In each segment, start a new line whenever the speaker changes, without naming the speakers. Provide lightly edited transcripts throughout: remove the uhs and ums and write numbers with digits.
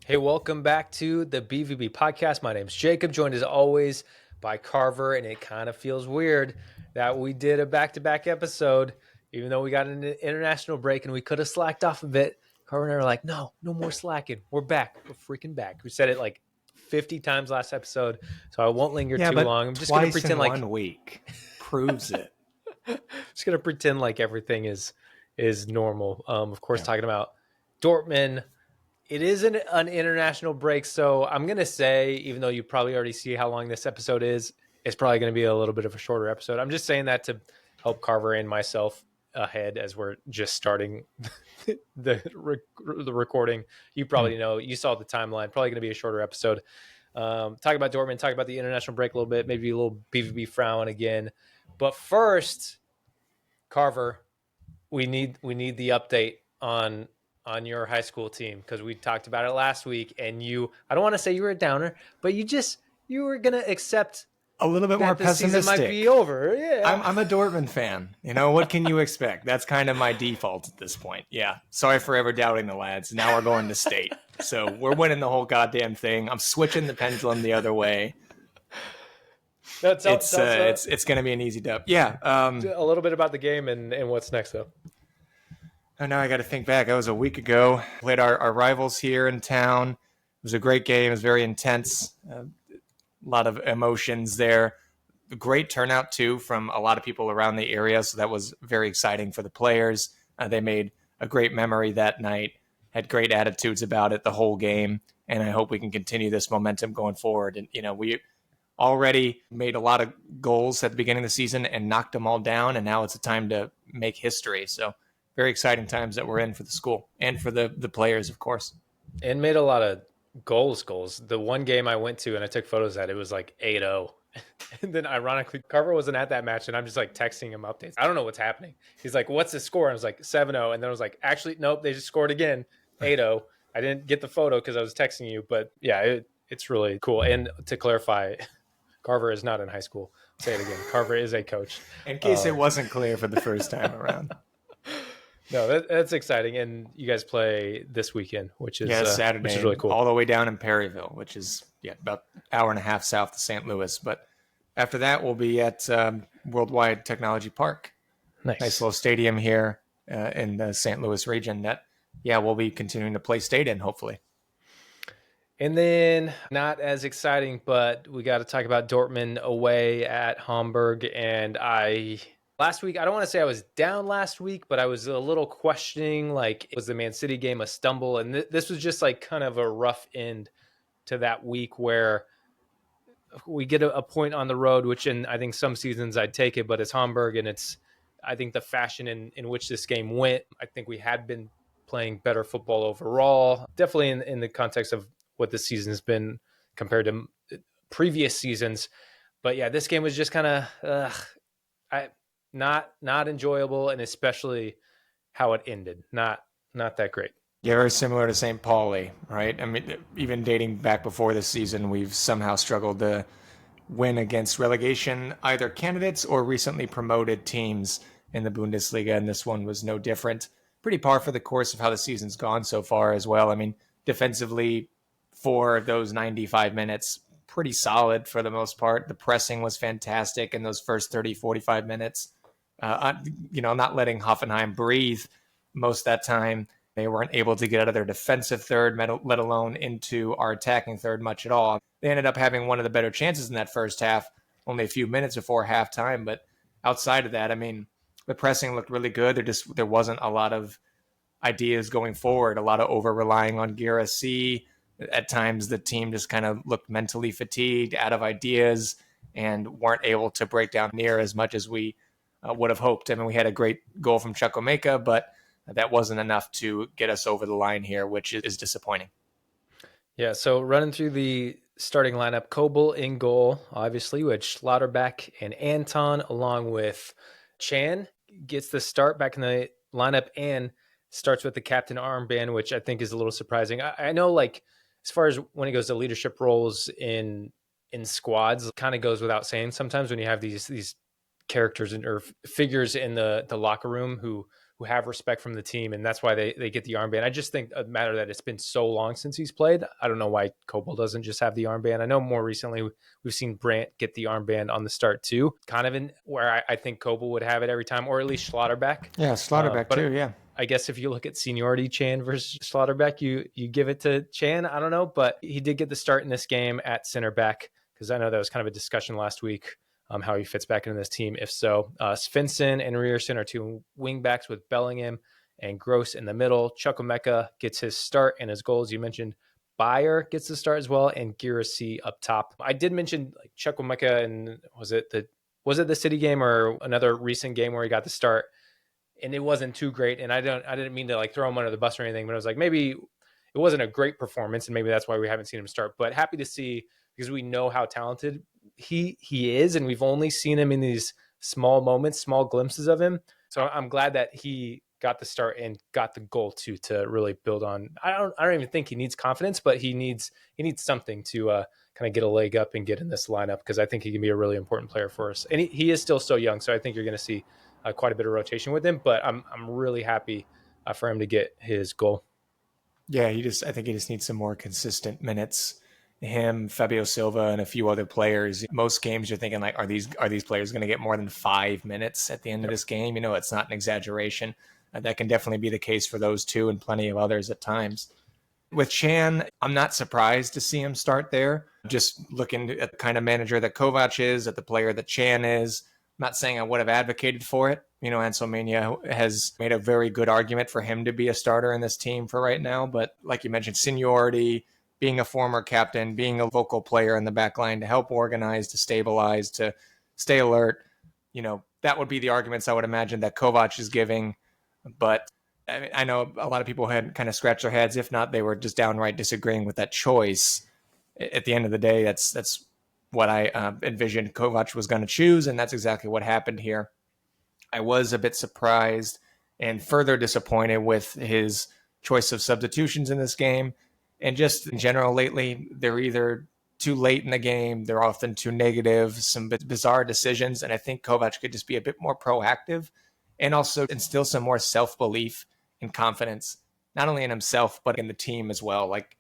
Hey, welcome back to the BVB podcast. My name's Jacob, joined as always by Carver, and it kind of feels weird that we did a back-to-back episode, even though we got an international break and we could have slacked off a bit. Carver and I are like, no more slacking. We're back. We're freaking back. We said it like 50 times last episode, so I won't linger
Yeah,
too
but
long. I'm just going to
twice
pretend
in
like
1 week proves it.
just going to pretend like everything is normal. Of course,
Yeah.
talking about Dortmund. It is an international break, so I'm going to say, even though you probably already see how long this episode is, it's probably going to be a little bit of a shorter episode. I'm just saying that to help Carver and myself ahead as we're just starting the recording. You probably know, you saw the timeline, probably going to be a shorter episode. Talk about Dortmund, talk about the international break a little bit, maybe a little BVB Frauen again. But first, Carver, we need the update on your high school team, because we talked about it last week, and I don't want to say you were a downer, but you were gonna accept
A little bit more
that the season might
pessimistic.
be over. Yeah,
I'm a Dortmund fan. You know, what can you expect? That's kind of my default at this point. Yeah. Sorry for ever doubting the lads. Now we're going to state. So we're winning the whole goddamn thing. I'm switching the pendulum the other way. It's going to be an easy dub. Yeah.
A little bit about the game and what's next though.
Oh, now I got to think back. That was a week ago. Played our rivals here in town. It was a great game. It was very intense. A lot of emotions there. A great turnout, too, from a lot of people around the area. So that was very exciting for the players. They made a great memory that night, had great attitudes about it the whole game. And I hope we can continue this momentum going forward. And, we already made a lot of goals at the beginning of the season and knocked them all down. And now it's a time to make history. So very exciting times that we're in for the school and for the players, of course.
And made a lot of goals. The one game I went to and I took photos at, it was like 8-0. And then ironically, Carver wasn't at that match, and I'm just like texting him updates. I don't know what's happening. He's like, what's the score? And I was like, 7-0. And then I was like, actually, nope, they just scored again, 8-0. I didn't get the photo because I was texting you, but yeah, it's really cool. And to clarify, Carver is not in high school. I'll say it again. Carver is a coach.
In case it wasn't clear for the first time around.
No, that's exciting. And you guys play this weekend, which is
Saturday,
which is really cool.
All the way down in Perryville, which is about an hour and a half south of St. Louis. But after that, we'll be at Worldwide Technology Park. Nice little stadium here in the St. Louis region that, we'll be continuing to play state in, hopefully.
And then, not as exciting, but we got to talk about Dortmund away at Hamburg. And last week, I don't want to say I was down last week, but I was a little questioning, like, was the Man City game a stumble? And this was just like kind of a rough end to that week where we get a point on the road, which in I think some seasons I'd take it, but it's Hamburg, and it's, I think, the fashion in which this game went. I think we had been playing better football overall, definitely in the context of what this season has been compared to previous seasons. But yeah, this game was just kind of not enjoyable, and especially how it ended. Not that great.
Yeah, very similar to St. Pauli, right? I mean, even dating back before this season, we've somehow struggled to win against relegation, either candidates or recently promoted teams in the Bundesliga, and this one was no different. Pretty par for the course of how the season's gone so far as well. I mean, defensively, for those 95 minutes, pretty solid for the most part. The pressing was fantastic in those first 30, 45 minutes. Not letting Hoffenheim breathe most of that time. They weren't able to get out of their defensive third, let alone into our attacking third much at all. They ended up having one of the better chances in that first half, only a few minutes before halftime. But outside of that, I mean, the pressing looked really good. There wasn't a lot of ideas going forward, a lot of over-relying on Guirassy. At times, the team just kind of looked mentally fatigued, out of ideas, and weren't able to break down near as much as we would have hoped. I mean, we had a great goal from Chukwuemeka, but that wasn't enough to get us over the line here, which is disappointing.
Yeah, so running through the starting lineup, Kobel in goal, obviously, with Schlotterbeck and Anton, along with Chan, gets the start back in the lineup and starts with the captain armband, which I think is a little surprising. I know, like, as far as when it goes to leadership roles in squads, it kind of goes without saying sometimes when you have these characters or figures in the locker room who who have respect from the team, and that's why they get the armband. I just think a matter that it's been so long since he's played. I don't know why Koval doesn't just have the armband. I know more recently we've seen Brandt get the armband on the start too, kind of in where I think Koval would have it every time, or at least Schlotterbeck.
Yeah, Slaughterback
But
too. Yeah.
I guess if you look at seniority, Chan versus Schlotterbeck, you give it to Chan. I don't know, but he did get the start in this game at center back, because I know that was kind of a discussion last week, how he fits back into this team. If so, Svensson and Rierson are two wing backs with Bellingham and Gross in the middle. Chukwuemeka gets his start and his goals. You mentioned Bayer gets the start as well, and Girassi up top. I did mention like Chukwuemeka, and was it the City game or another recent game where he got the start, and it wasn't too great. And I didn't mean to like throw him under the bus or anything, but I was like, maybe it wasn't a great performance, and maybe that's why we haven't seen him start. But happy to see, because we know how talented he is, and we've only seen him in these small moments, small glimpses of him. So I'm glad that he got the start and got the goal too, to really build on. I don't even think he needs confidence, but he needs something to kind of get a leg up and get in this lineup, because I think he can be a really important player for us. And he is still so young, so I think you're going to see quite a bit of rotation with him. But I'm really happy for him to get his goal.
Yeah, I think he just needs some more consistent minutes. Him, Fabio Silva, and a few other players. Most games you're thinking like, are these players going to get more than 5 minutes at the end of this game? It's not an exaggeration. That can definitely be the case for those two and plenty of others at times. With Chan, I'm not surprised to see him start there. Just looking at the kind of manager that Kovac is, at the player that Chan is. I'm not saying I would have advocated for it. Ansel Mania has made a very good argument for him to be a starter in this team for right now. But like you mentioned, seniority, being a former captain, being a vocal player in the back line to help organize, to stabilize, to stay alert, that would be the arguments I would imagine that Kovac is giving. But I know a lot of people had kind of scratched their heads. If not, they were just downright disagreeing with that choice. At the end of the day, that's what I envisioned Kovac was going to choose, and that's exactly what happened here. I was a bit surprised and further disappointed with his choice of substitutions in this game. And just in general lately, they're either too late in the game, they're often too negative, some bizarre decisions, and I think Kovac could just be a bit more proactive and also instill some more self-belief and confidence, not only in himself, but in the team as well. Like,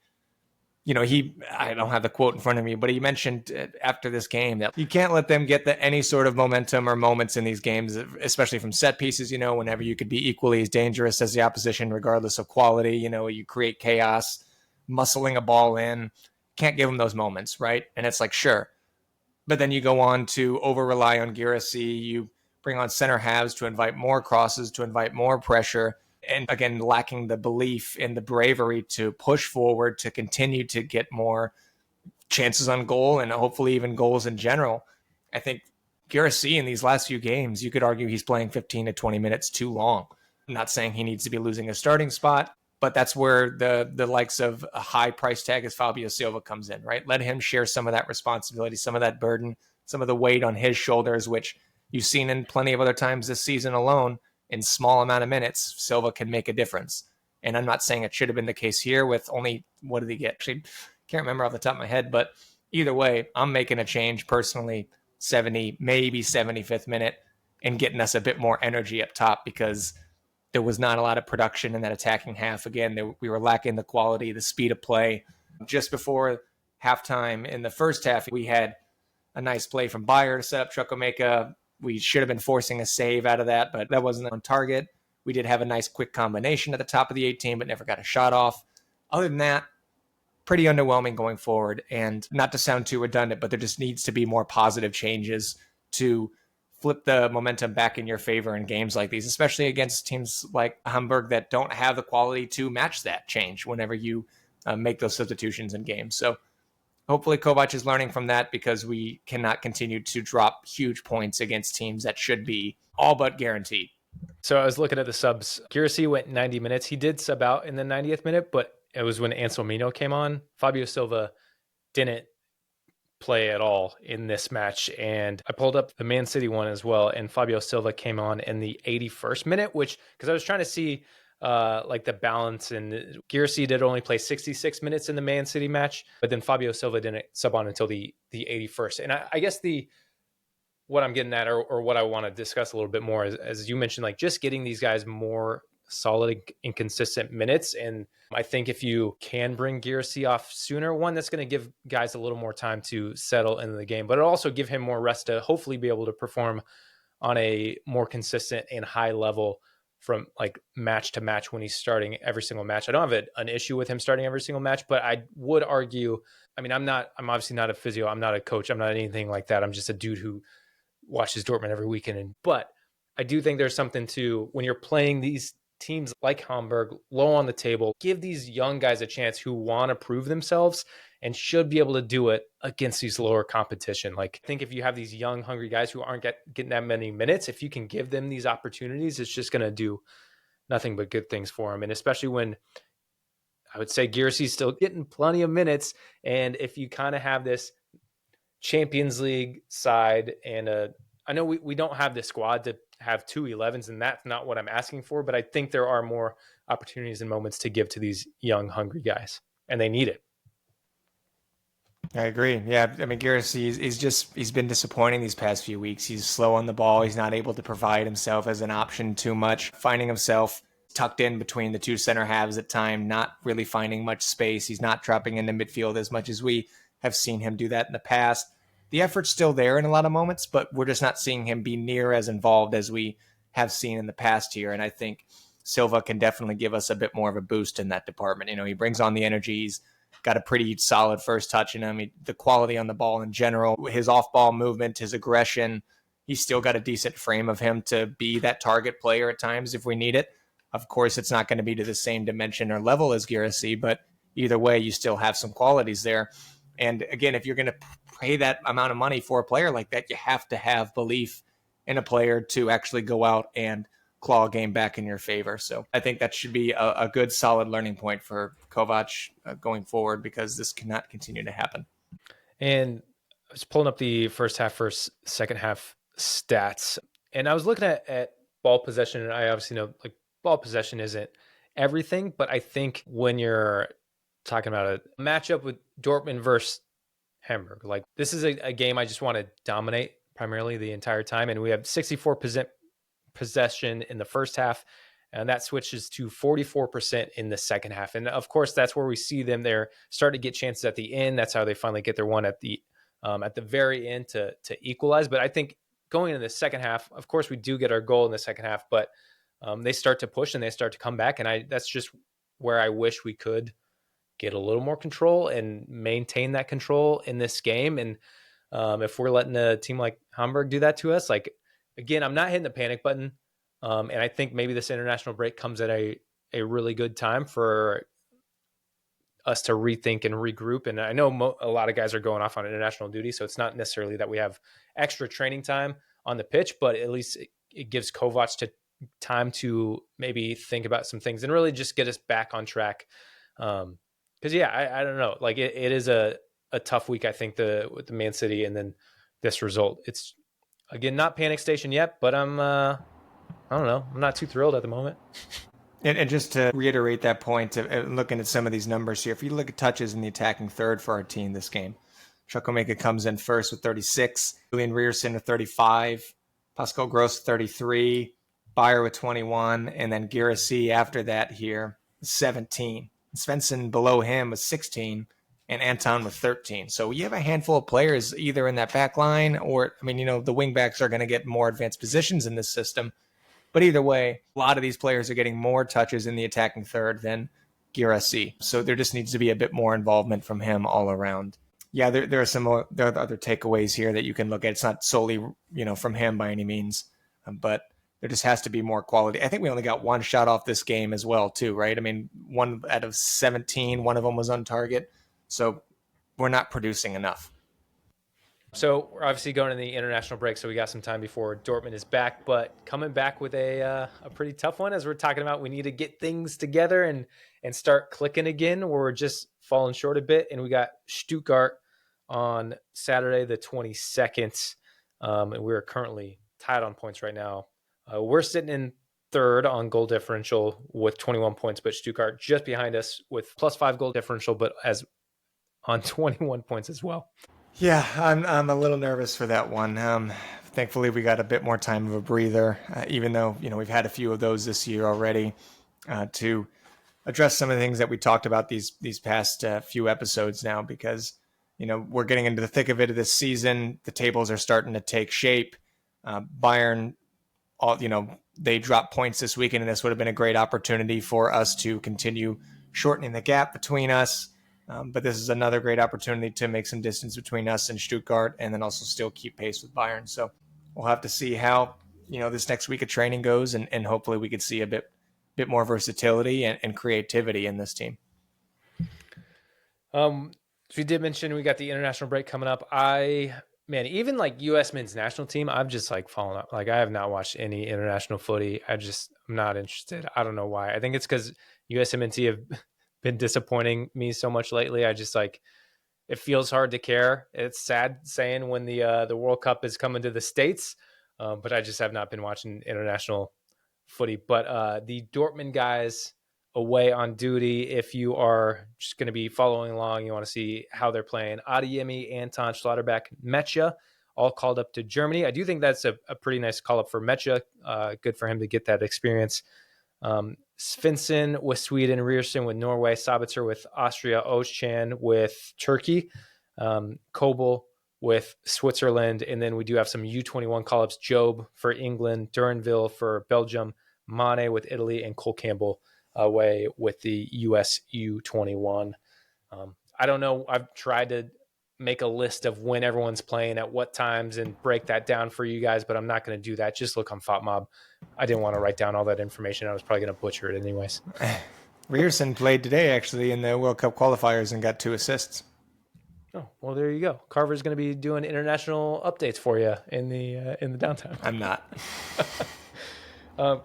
I don't have the quote in front of me, but he mentioned after this game that you can't let them get any sort of momentum or moments in these games, especially from set pieces, whenever you could be equally as dangerous as the opposition, regardless of quality. You create chaos, muscling a ball in, can't give them those moments, right? And it's like, sure. But then you go on to over-rely on Girassi, you bring on center halves to invite more crosses, to invite more pressure, and again, lacking the belief and the bravery to push forward, to continue to get more chances on goal and hopefully even goals in general. I think Girassi in these last few games, you could argue he's playing 15 to 20 minutes too long. I'm not saying he needs to be losing a starting spot, but that's where the likes of a high price tag as Fabio Silva comes in, right? Let him share some of that responsibility, some of that burden, some of the weight on his shoulders, which you've seen in plenty of other times this season alone. In small amount of minutes, Silva can make a difference. And I'm not saying it should have been the case here with only, what did he get? Actually, can't remember off the top of my head, but either way, I'm making a change personally, 70, maybe 75th minute, and getting us a bit more energy up top, because there was not a lot of production in that attacking half. Again, we were lacking the quality, the speed of play. Just before halftime in the first half, we had a nice play from Bayer to set up Chukwuemeka. We should have been forcing a save out of that, but that wasn't on target. We did have a nice quick combination at the top of the 18, but never got a shot off. Other than that, pretty underwhelming going forward. And not to sound too redundant, but there just needs to be more positive changes to flip the momentum back in your favor in games like these, especially against teams like Hamburg that don't have the quality to match that change whenever you make those substitutions in games. So hopefully Kovac is learning from that, because we cannot continue to drop huge points against teams that should be all but guaranteed.
So I was looking at the subs. Girassi went 90 minutes. He did sub out in the 90th minute, but it was when Ansel Mino came on. Fabio Silva didn't play at all in this match. And I pulled up the Man City one as well, and Fabio Silva came on in the 81st minute, which, because I was trying to see like the balance, and Girassi did only play 66 minutes in the Man City match, but then Fabio Silva didn't sub on until the 81st. And I guess the what I'm getting at, or what I want to discuss a little bit more is, as you mentioned, like just getting these guys more solid and consistent minutes. And I think if you can bring Girassi off sooner, one, that's going to give guys a little more time to settle into the game, but it'll also give him more rest to hopefully be able to perform on a more consistent and high level from like match to match when he's starting every single match. I don't have an issue with him starting every single match, but I would argue, I mean, I'm obviously not a physio. I'm not a coach. I'm not anything like that. I'm just a dude who watches Dortmund every weekend. But I do think there's something to when you're playing these teams like Hamburg low on the table, give these young guys a chance who want to prove themselves and should be able to do it against these lower competition. Like, I think if you have these young, hungry guys who aren't getting that many minutes, if you can give them these opportunities, it's just going to do nothing but good things for them. And especially when I would say Girassi's still getting plenty of minutes. And if you kind of have this Champions League side, and I know we don't have the squad to have 2 11s, and that's not what I'm asking for, but I think there are more opportunities and moments to give to these young, hungry guys, and they need it.
I agree. Yeah, I mean, Girassi, he's been disappointing these past few weeks. He's slow on the ball. He's not able to provide himself as an option too much, finding himself tucked in between the two center halves at time, not really finding much space. He's not dropping into midfield as much as we have seen him do that in the past. The effort's still there in a lot of moments, but we're just not seeing him be near as involved as we have seen in the past here. And I think Silva can definitely give us a bit more of a boost in that department. You know, he brings on the energy. He's got a pretty solid first touch in him. The quality on the ball in general, his off-ball movement, his aggression, he's still got a decent frame of him to be that target player at times if we need it. Of course, it's not going to be to the same dimension or level as Girassi, but either way, you still have some qualities there. And again, if you're going to pay that amount of money for a player like that, you have to have belief in a player to actually go out and claw a game back in your favor. So I think that should be a good, solid learning point for Kovac going forward, because this cannot continue to happen.
And I was pulling up the first half, second half stats, and I was looking at ball possession, and I obviously know like ball possession isn't everything, but I think when you're talking about a matchup with Dortmund versus Hamburg, like this is a game I just want to dominate primarily the entire time, and we have 64% possession in the first half, and that switches to 44% in the second half. And of course, that's where we see them there start to get chances at the end. That's how they finally get their one at the very end to equalize. But I think going into the second half, of course, we do get our goal in the second half, but they start to push and they start to come back. And that's just where I wish we could get a little more control and maintain that control in this game. And if we're letting a team like Hamburg do that to us, like, again, I'm not hitting the panic button. And I think maybe this international break comes at a really good time for us to rethink and regroup. And I know a lot of guys are going off on international duty, so it's not necessarily that we have extra training time on the pitch, but at least it gives Kovac time to maybe think about some things and really just get us back on track. Because, I don't know. Like, it is a tough week, I think, with the Man City and then this result. It's, again, not panic station yet, but I don't know. I'm not too thrilled at the moment.
And just to reiterate that point, looking at some of these numbers here, if you look at touches in the attacking third for our team this game, Chukwuemeka comes in first with 36, Julian Rierson with 35, Pascal Gross with 33, Bayer with 21, and then Girassi after that here, 17. Svensson below him with 16, and Anton with 13. So you have a handful of players either in that back line or, I mean, you know, the wing backs are going to get more advanced positions in this system. But either way, a lot of these players are getting more touches in the attacking third than Girassi. So there just needs to be a bit more involvement from him all around. Yeah, there are other takeaways here that you can look at. It's not solely, from him by any means, but there just has to be more quality. I think we only got one shot off this game as well, too, right? I mean, 1 out of 17, one of them was on target. So we're not producing enough.
So we're obviously going to the international break, so we got some time before Dortmund is back, but coming back with a pretty tough one, as we're talking about. We need to get things together and start clicking again, where we're just falling short a bit. And we got Stuttgart on Saturday the 22nd, and we're currently tied on points right now. We're sitting in third on goal differential with 21 points, but Stuttgart just behind us with +5 goal differential, but as on 21 points as well.
Yeah, I'm a little nervous for that one. thankfully we got a bit more time of a breather, even though, we've had a few of those this year already, to address some of the things that we talked about these past few episodes now, because, we're getting into the thick of it this season. The tables are starting to take shape. Bayern, they dropped points this weekend, and this would have been a great opportunity for us to continue shortening the gap between us. But this is another great opportunity to make some distance between us and Stuttgart, and then also still keep pace with Bayern. So we'll have to see how, this next week of training goes, and hopefully we could see a bit more versatility and creativity in this team.
So we did mention we got the international break coming up. Even like U.S. men's national team, I've just like fallen up. Like I have not watched any international footy. I'm not interested. I don't know why. I think it's because USMNT have been disappointing me so much lately. I just like, it feels hard to care. It's sad saying when the World Cup is coming to the States, but I just have not been watching international footy. But the Dortmund guys away on duty, if you are just going to be following along, you want to see how they're playing. Adeyemi, Anton, Schlotterbeck, Mecha, all called up to Germany. I do think that's a pretty nice call up for Mecha. Good for him to get that experience. Svensson with Sweden, Rierson with Norway, Sabitzer with Austria, Ozcan with Turkey, Kobel with Switzerland, and then we do have some U21 call-ups, Job for England, Duranville for Belgium, Mane with Italy, and Cole Campbell away with the US U21. I don't know. I've tried to make a list of when everyone's playing at what times and break that down for you guys, but I'm not going to do that. Just look on FOTMob. I didn't want to write down all that information. I was probably going to butcher it anyways.
Rierson played today actually in the World Cup qualifiers and got 2 assists.
Oh, well, there you go. Carver's going to be doing international updates for you in the downtime.
I'm not.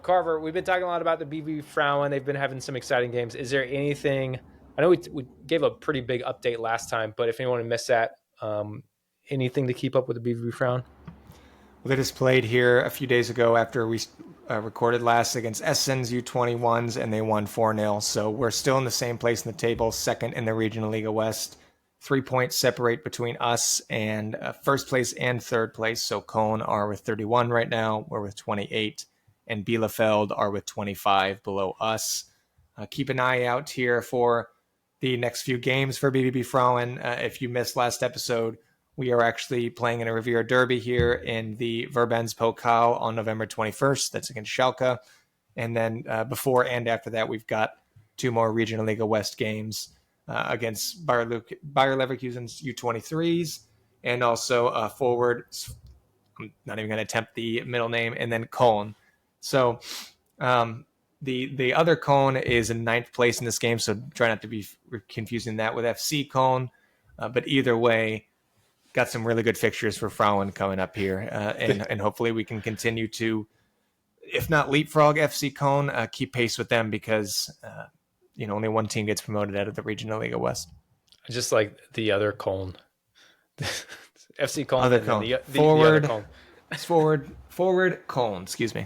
Carver, we've been talking a lot about the BVB Frauen. They've been having some exciting games. Is there anything? I know we gave a pretty big update last time, but if anyone missed that, anything to keep up with the BVB Frauen?
Well, they just played here a few days ago after we recorded last against Essen's U21s, and they won 4-0. So we're still in the same place in the table, second in the Regional Liga West. 3 points separate between us and first place and third place. So Köln are with 31 right now. We're with 28. And Bielefeld are with 25 below us. Keep an eye out here for the next few games for BVB Frauen. If you missed last episode, we are actually playing in a Riviera Derby here in the Verbandspokal on November 21st. That's against Schalke. And then before and after that, we've got 2 more Regional Liga West games against Bayer Leverkusen's U23s and also forward. I'm not even going to attempt the middle name, and then Köln. So the other Köln is in 9th place in this game, so try not to be confusing that with FC Köln. But either way, got some really good fixtures for Frauen coming up here, and hopefully we can continue to, if not leapfrog FC Köln, keep pace with them because only one team gets promoted out of the Regional Liga West.
Just like the other Köln. FC Köln.
Other Köln.
The other Köln.
Forward Köln, excuse me.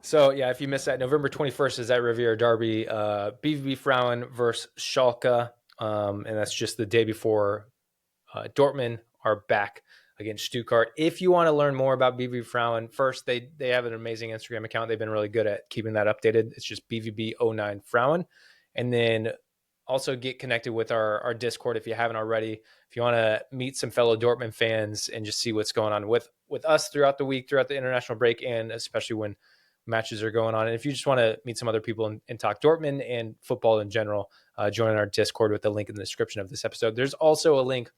So, yeah, if you missed that, November 21st is at Riviera Derby, BVB Frauen versus Schalke, and that's just the day before Dortmund are back against Stuttgart. If you want to learn more about BVB Frauen, first, they have an amazing Instagram account. They've been really good at keeping that updated. It's just BVB09 Frauen. And then also get connected with our Discord if you haven't already. If you want to meet some fellow Dortmund fans and just see what's going on with us throughout the week, throughout the international break, and especially when matches are going on. And if you just want to meet some other people and talk Dortmund and football in general, join our Discord with the link in the description of this episode. There's also a link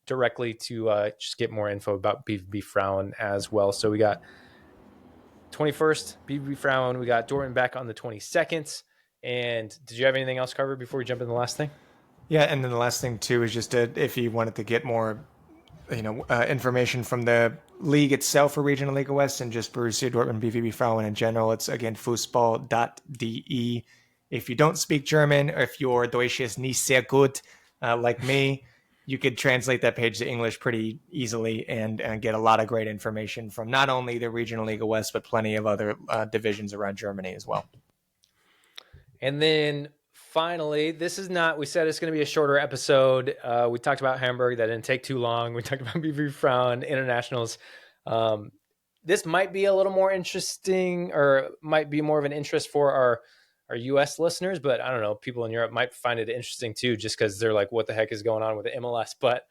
directly to just get more info about BVB Frauen as well. So we got 21st, BVB Frauen. We got Dortmund back on the 22nd. And did you have anything else covered before we jump into the last thing?
Yeah, and then the last thing too is just if you wanted to get more, information from the league itself for Regional Liga West and just Borussia Dortmund, BVB Frauen in general, it's again fußball.de. If you don't speak German, or if your Deutsch is nicht sehr gut, like me, you could translate that page to English pretty easily and get a lot of great information from not only the Regional Liga West, but plenty of other divisions around Germany as well.
And then finally, this is not, we said it's going to be a shorter episode. We talked about Hamburg. That didn't take too long. We talked about BVB Frauen internationals. Um, this might be a little more interesting, or might be more of an interest for our US listeners, but I don't know, people in Europe might find it interesting too, just because they're like, what the heck is going on with the MLS? But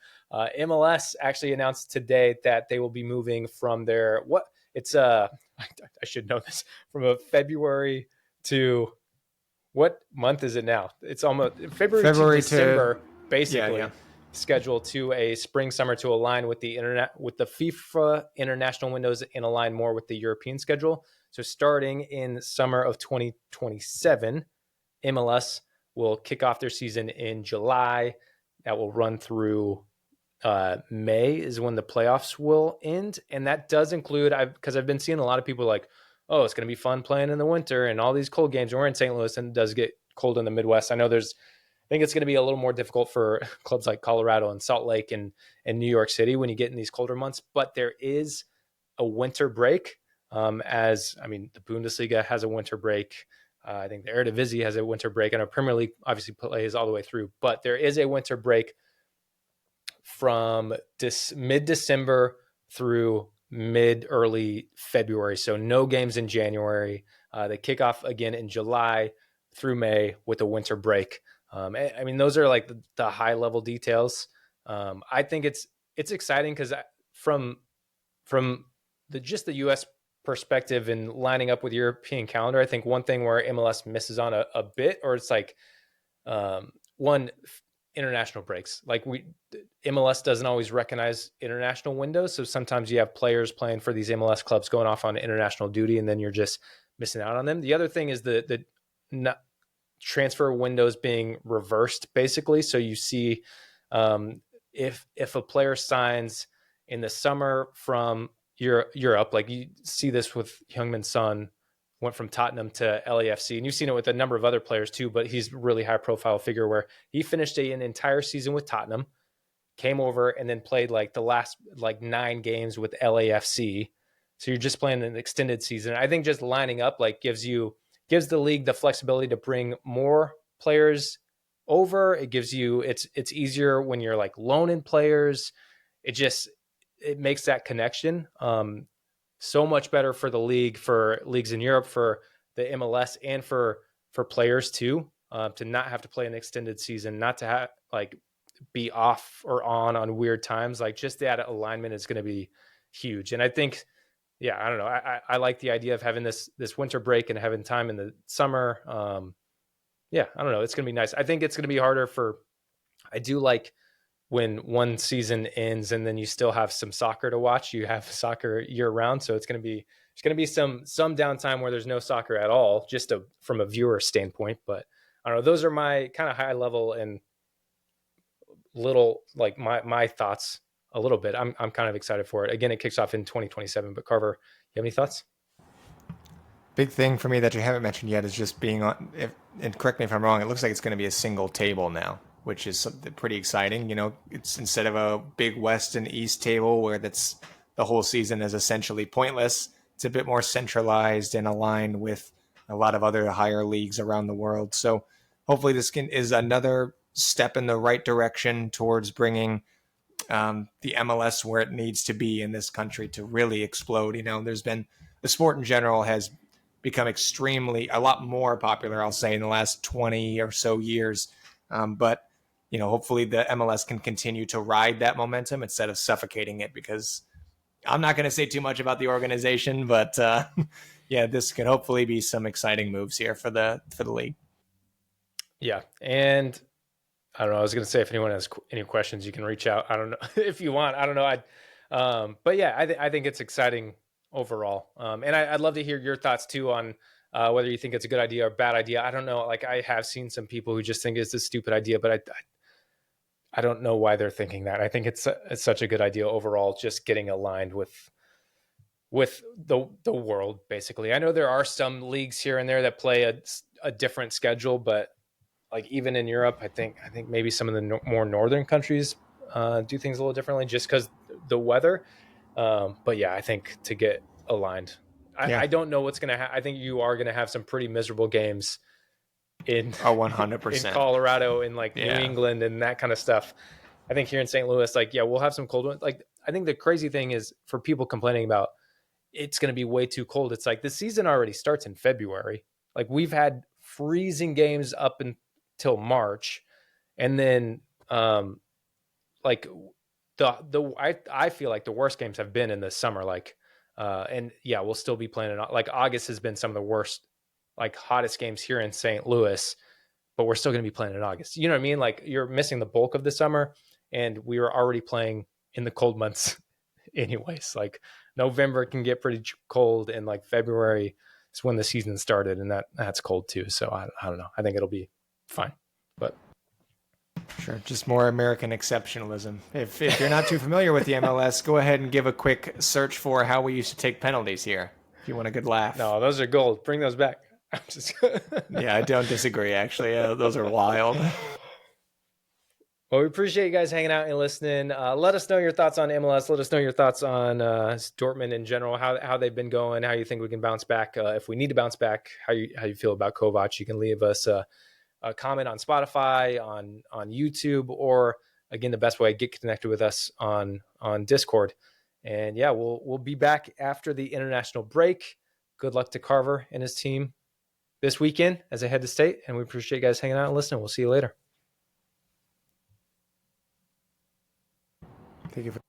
MLS actually announced today that they will be moving from their, what it's, I should know this, from a February to, what month is it now? It's almost February to
February to
December, basically,
yeah.
schedule to a spring summer to align with the internet, with the FIFA international windows, and align more with the European schedule. So starting in summer of 2027, MLS will kick off their season in July. That will run through May is when the playoffs will end, and that does include, because I've been seeing a lot of people like, oh, it's going to be fun playing in the winter and all these cold games. And we're in St. Louis, and it does get cold in the Midwest. I know I think it's going to be a little more difficult for clubs like Colorado and Salt Lake and New York City when you get in these colder months. But there is a winter break. The Bundesliga has a winter break. I think the Eredivisie has a winter break, and our Premier League obviously plays all the way through. But there is a winter break from mid-December through early February. So no games in January. They kick off again in July through May with a winter break. Those are like the high level details. I think it's exciting because from just the U.S. perspective and lining up with European calendar, I think one thing where MLS misses on a bit, or it's like one, international breaks. Like MLS doesn't always recognize international windows, so sometimes you have players playing for these MLS clubs going off on international duty, and then you're just missing out on them. The other thing is the transfer windows being reversed, basically. So you see, if a player signs in the summer from Europe, like you see this with Heung-min Son, went from Tottenham to LAFC, and you've seen it with a number of other players too, but he's a really high profile figure where he finished an entire season with Tottenham, came over and then played like the last 9 games with LAFC. So you're just playing an extended season. I think just lining up gives the league the flexibility to bring more players over. It gives you, it's easier when you're like loaning players. It makes that connection so much better for the league, for leagues in Europe, for the MLS, and for players too, to not have to play an extended season, not to have be off or on weird times. Like, just that alignment is going to be huge. And I think, I don't know. I like the idea of having this winter break and having time in the summer. I don't know. It's going to be nice. I think it's going to be harder I do like when one season ends and then you still have some soccer to watch. You have soccer year round. So there's going to be some downtime where there's no soccer at all, just from a viewer standpoint. But I don't know. Those are my kind of high level and little, my thoughts a little bit. I'm kind of excited for it. Again, it kicks off in 2027, but Carver, you have any thoughts?
Big thing for me that you haven't mentioned yet is just being on, and correct me if I'm wrong, it looks like it's going to be a single table now, which is pretty exciting. It's instead of a big West and East table where that's the whole season is essentially pointless. It's a bit more centralized and aligned with a lot of other higher leagues around the world. So hopefully this is another step in the right direction towards bringing the MLS where it needs to be in this country to really explode. There's been, the sport in general has become a lot more popular, I'll say, in the last 20 or so years. But hopefully the MLS can continue to ride that momentum instead of suffocating it, because I'm not going to say too much about the organization, but this could hopefully be some exciting moves here for the league.
Yeah. And I don't know. I was going to say, if anyone has any questions, you can reach out. I don't know if you want. I don't know. But yeah, I think it's exciting overall. And I'd love to hear your thoughts too on whether you think it's a good idea or bad idea. I don't know. Like, I have seen some people who just think it's a stupid idea, but I don't know why they're thinking that. I think it's such a good idea overall, just getting aligned with the world, basically. I know there are some leagues here and there that play a different schedule, but like even in Europe, I think maybe some of the more northern countries do things a little differently just because the weather. But yeah, I think to get aligned, I don't know what's going to happen. I think you are going to have some pretty miserable games in
Oh,
in
100%.
Colorado, in like New
Yeah.
England and that kind of stuff. I think here in St. Louis, like, yeah, we'll have some cold ones. Like, I think the crazy thing is for people complaining about it's going to be way too cold. It's like the season already starts in February. Like, we've had freezing games up until March, and then like I feel like the worst games have been in the summer. Like, and yeah, we'll still be playing it. Like, August has been some of the worst, like, hottest games here in St. Louis, but we're still going to be playing in August. You know what I mean? Like, you're missing the bulk of the summer, and we were already playing in the cold months, anyways. Like, November can get pretty cold, and like February is when the season started, and that's cold too. So I don't know. I think it'll be fine, but.
Sure, just more American exceptionalism. If you're not too familiar with the MLS, go ahead and give a quick search for how we used to take penalties here. If you want a good laugh.
No, those are gold. Bring those back. I'm just
Yeah, I don't disagree. Actually, those are wild.
Well, we appreciate you guys hanging out and listening. Let us know your thoughts on MLS. Let us know your thoughts on Dortmund in general, how they've been going, how you think we can bounce back. If we need to bounce back, how you feel about Kovac. You can leave us a comment on Spotify, on YouTube, or again, the best way, get connected with us on Discord. And yeah, we'll be back after the international break. Good luck to Carver and his team this weekend as they head to state. And we appreciate you guys hanging out and listening. We'll see you later.
Thank you for